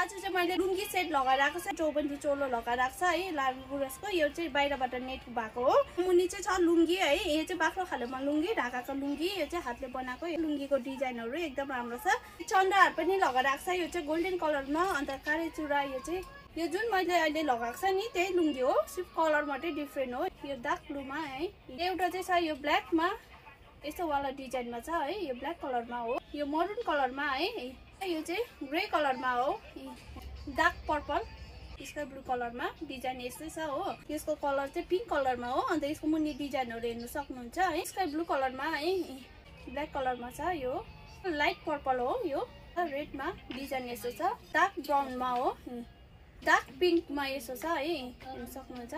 आज चाहिँ मैले लुङ्गी सेट लगाइराको छ, चौबन्दी चोलो लगाइराको छ है लाल गुराँसको। यो चाहिँ बाहिरबाट नेट भएको हो। मुनि चाहिँ छ लुङ्गी है, यो चाहिँ बाक्लो खालेमा लुङ्गी, ढाकाको लुङ्गी। यो चाहिँ हातले बनाएको लुङ्गीको डिजाइनहरू एकदम राम्रो छ। चन्द्रहार पनि लगाइराको छ, यो चाहिँ गोल्डन कलरमा। अन्त काले चुरा यो जुन मैले अहिले लगाएको छ नि त्यही लुङ्गी हो, सिर्फ कलर मात्रै डिफ्रेन्ट हो। यो डार्क ब्लूमा है, एउटा चाहिँ छ यो ब्ल्याकमा, यस्तो वाला डिजाइनमा छ है, यो ब्ल्याक कलरमा हो। यो मरुन कलरमा है, यो चाहिँ ग्रे कलरमा हो, डार्क पर्पल स्काई ब्लू कलरमा डिजाइन यस्तै छ हो। यसको कलर चाहिँ पिङ्क कलरमा हो। अन्त यसको मुनि डिजाइनहरू हेर्नु सक्नुहुन्छ है, स्काई ब्लू कलरमा है, ब्ल्याक कलरमा छ। यो लाइट पर्पल हो, यो रेडमा डिजाइन यस्तो छ, डार्क ब्राउनमा हो, डार्क पिङ्कमा यस्तो छ है, हेर्नु सक्नुहुन्छ।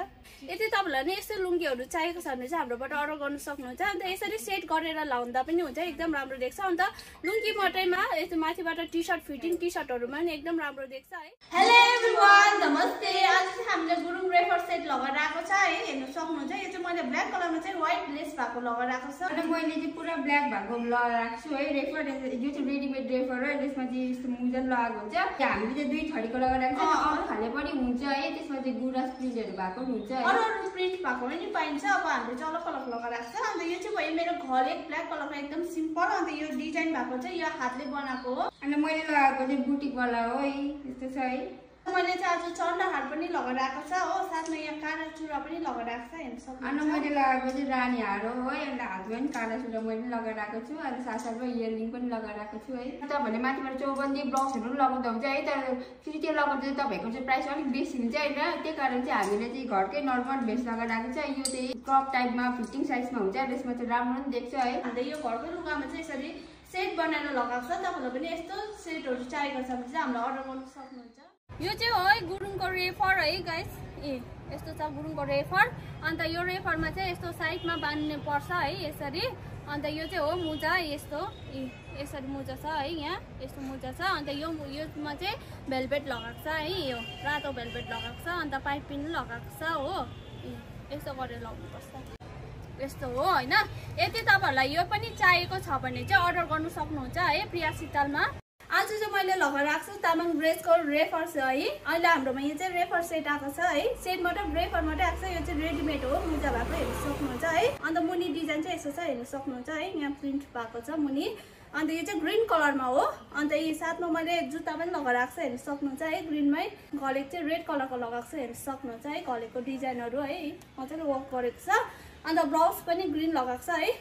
यदि तपाईँलाई नै यस्तो लुङ्गीहरू चाहिएको छ भने चाहिँ हाम्रोबाट अर्डर गर्नु सक्नुहुन्छ। अन्त यसरी सेट गरेर लाउँदा पनि हुन्छ, एकदम राम्रो देख्छ। अन्त लुङ्गी मात्रैमा यस्तो माथिबाट टी सर्ट फिटिङ टी सर्टहरूमा पनि एकदम राम्रो देख्छ है। हेलो एभ्रिवान, नमस्ते। आज चाहिँ हामीले गुरुङ रेफर सेट लगाइरहेको छ है, हेर्नु सक्नुहुन्छ। यो चाहिँ मैले ब्ल्याक कलरमा चाहिँ व्हाइट लेस भएको लगाइरहेको छ। अनि मैले चाहिँ पुरा ब्ल्याक भएको लगाइरहेको छु है। रेफर यो चाहिँ रेडिमेड रेफर हो, त्यसमा चाहिँ यस्तो मुजा लगाएको हुन्छ। हामीले चाहिँ दुई थरीको लगाइरहेको छ, खाले पनि हुन्छ है। त्यसमा चाहिँ गुराँस प्रिन्टहरू भएको पनि हुन्छ, अरू प्रिन्ट भएको पनि पाइन्छ। अब हामीले चाहिँ अलग अलग लगाइरहेको छ। अन्त यो चाहिँ भयो मेरो घले ब्ल्याक कलरमा एकदम सिम्पल। अन्त यो डिजाइन भएको चाहिँ यो हातले बनाएको हो। अनि मैले लगाएको चाहिँ बुटिकवाला हो है, यस्तो छ है। मैले चाहिँ आज चन्द्रहार पनि लगाइरहेको छ हो, साथमा यहाँ काला चुरा पनि लगाइरहेको छ, हेर्नु सक्नुहुन्छ। अनि मैले लगाएको चाहिँ रानी हार हो है। अन्त हातमा पनि काला चुरा मैले लगाइरहेको छु। अनि साथसाथमा इयररिङ पनि लगाइरहेको छु है। तपाईँहरूले माथिबाट चौबन्दी ब्लाउजहरू पनि लगाउँदा हुन्छ है, तर फेरि त्यो लगाउँदा चाहिँ तपाईँको चाहिँ प्राइस अलिक बेसी हुन्छ होइन। त्यही कारण चाहिँ हामीले चाहिँ घरकै नर्मल भेस्ट लगाइरहेको छ। यो चाहिँ क्रप टाइपमा फिटिङ साइजमा हुन्छ, त्यसमा चाहिँ राम्रो पनि देख्छ है। अन्त यो घरकै लुगामा चाहिँ यसरी सेट बनाएर लगाएको छ। तपाईँलाई पनि यस्तो सेटहरू चाहिएको छ भने चाहिँ हामीलाई अर्डर गर्नु सक्नुहुन्छ। यो चाहिँ हो है गुरुङको रेफर है गाइस, यस्तो छ गुरुङको रेफर। अन्त यो रेफरमा चाहिँ यस्तो साइडमा बान्ने पर्छ है यसरी। अन्त यो चाहिँ हो मुजा, यस्तो यसरी मुजा छ है, यहाँ यस्तो मुजा छ। अन्त योमा चाहिँ भेलभेट लगाएको छ है, यो रातो भेलभेट लगाएको छ। अन्त पाइपिङ लगाएको छ हो, यस्तो गरेर लगाउनुपर्छ, यस्तो हो होइन। यदि तपाईँहरूलाई यो पनि चाहिएको छ भने चाहिँ अर्डर गर्नु सक्नुहुन्छ है प्रिया शीतलमा। आज चाहिँ मैले लगाइरहेको छु तामाङ ड्रेसको रेफर छ है। अहिले हाम्रोमा यो चाहिँ रेफर सेट आएको छ है, सेट मात्रै रेफर मात्रै आएको छ। यो चाहिँ रेडिमेड हो, मुजा भएको हेर्नु सक्नुहुन्छ है। अन्त मुनि डिजाइन चाहिँ यस्तो छ, हेर्नु सक्नुहुन्छ है, यहाँ प्रिन्ट भएको छ मुनि। अन्त यो चाहिँ ग्रिन कलरमा हो। अन्त यो साथमा मैले जुत्ता पनि लगाइरहेको छ, हेर्नु सक्नुहुन्छ है। ग्रिनमै घलेको चाहिँ रेड कलरको लगाएको छ, हेर्नु सक्नुहुन्छ है। घलेको डिजाइनहरू है मजाले वर्क गरेको छ। अन्त ब्लाउज पनि ग्रिन लगाएको छ है,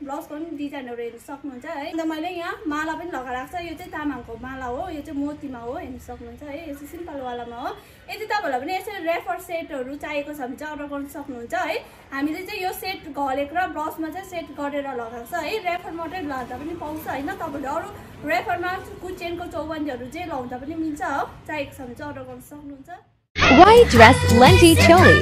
ब्लाउजको पनि डिजाइनहरू हेर्नु सक्नुहुन्छ है। अन्त मैले यहाँ माला पनि लगाइरहेको छ, यो चाहिँ तामाङको माला हो, यो चाहिँ मोतीमा हो, हेर्नु सक्नुहुन्छ है। यो चाहिँ सिम्पलवालामा हो। यदि तपाईँहरूलाई पनि यसरी रेफर सेटहरू चाहिएको छ भने चाहिँ अर्डर गर्नु सक्नुहुन्छ है। हामीले चाहिँ यो सेट घलेको र ब्लाउजमा चाहिँ सेट गरेर लगाएको छ है। रेफर मात्रै लाँदा पनि पाउँछ होइन, तपाईँहरूले अरू रेफरमा कुचेनको चौबन्दीहरू जे लाउँदा पनि मिल्छ हो। चाहिएको छ भने चाहिँ अर्डर गर्नु सक्नुहुन्छ। White dress Lenti Choli.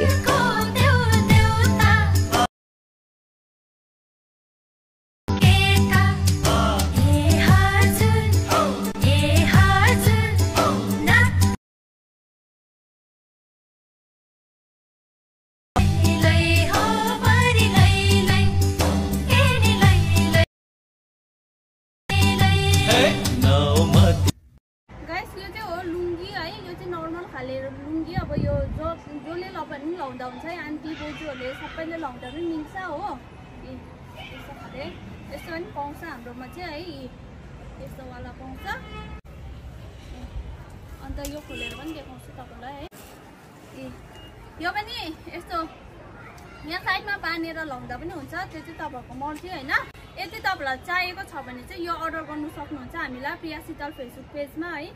लुङ्गी अब यो जसले पनि लाउँदा हुन्छ है, आन्टी बोजूहरूले सबैले लाउँदा पनि मिल्छ हो। यस्तो खाले यस्तो पनि पाउँछ हाम्रोमा चाहिँ है, यस्तोवाला पाउँछ। अन्त यो खोलेर पनि देखाउँछु तपाईँलाई है। यो पनि यस्तो यहाँ साइडमा बाँधेर लाउँदा पनि हुन्छ, त्यो चाहिँ तपाईँहरूको मर्जी होइन। यदि तपाईँलाई चाहिएको छ भने चाहिँ यो अर्डर गर्नु सक्नुहुन्छ हामीलाई प्रिया शीतल फेसबुक पेजमा है।